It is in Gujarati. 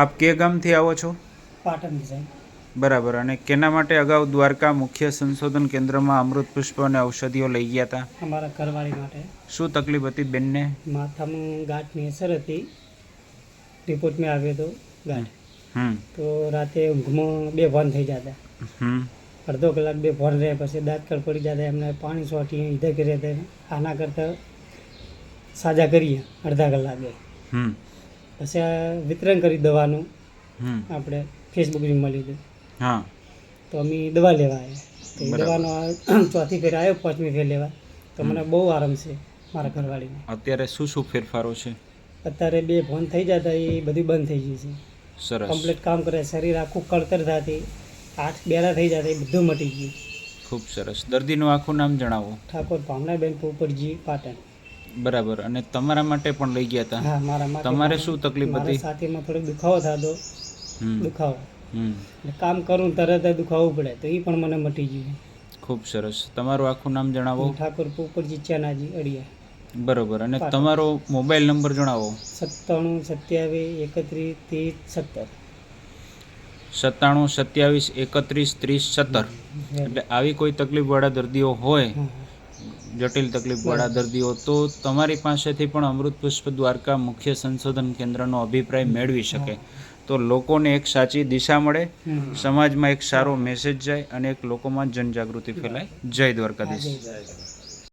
આપ કે ગામથી આવો છો? પાટણથી સાહેબ. બરાબર. અને કેના માટે અગાઉ દ્વારકા મુખ્ય સંશોધન કેન્દ્રમાં અમૃત પુષ્પ અને ઔષધિઓ લઈ ગયા હતા? અમારા ઘરવાળી માટે. શું તકલીફ હતી બેનને? માથામાં ગાંઠની અસર હતી. રિપોર્ટ મેં આવ્યો હતો ગાંઠ. તો રાતે ઊંઘમાં બેભાન થઈ જતા. અડધો કલાક બેભાન રહે, પછી દાંતકળ પડી જતા. એમને પાણી સોટી ઇધર કર્યા હતા. આના કરતાં સાજા કરીએ અડધા કલાકે. પછી આ વિતરણ કરી દવાનું આપણે ફેસબુકથી મળી હતું. હા, તો અમે દવા લેવા આવ્યા. તો દવાનો ચોથી ફેર આવ્યો, પાંચમી ફેર લેવા. તો મને બહુ આરામ છે મારા ઘરવાળીને. અત્યારે શું શું ફેરફારો છે? અત્યારે બે ફોન થઈ જતા એ બધું બંધ થઈ ગયું છે. સરસ. કમ્પ્લીટ કામ કરે, શરીર આખું કળતર થતી, હાથ બેરા થઈ જતા, એ બધું મટી ગયું. ખૂબ સરસ. દર્દીનું આખું નામ જણાવો. ઠાકોર ભાવનાબેન પોપટજી, પાટણ. બરાબર. અને તમારા માટે પણ લઈ ગયા હતા? હા, મારા માટે. તમારે શું તકલીફ હતી? છાતીમાં થોડો દુખાવો થતો. દુખાવો એટલે કામ કરું તરત જ દુખાવું પડે, તો એ પણ મને મટી ગયું. ખૂબ સરસ. તમારું આખું નામ જણાવો. ઠાકોર પોપટજી ચેનાજી, અડિયા. બરોબર. અને તમારો મોબાઈલ નંબર જણાવો. 97 97 27 31 17. 27 31 30 17. એટલે આવી કોઈ તકલીફવાળા દર્દીઓ હોય, જટિલ તકલીફવાળા દર્દીઓ, તો તમારી પાસેથી પણ અમૃત પુષ્પ દ્વારકા મુખ્ય સંશોધન કેન્દ્રનો અભિપ્રાય મેળવી શકે. તો લોકોને એક સાચી દિશા મળે, સમાજમાં એક સારો મેસેજ જાય અને એક લોકોમાં જનજાગૃતિ ફેલાય. જય દ્વારકાધીશ.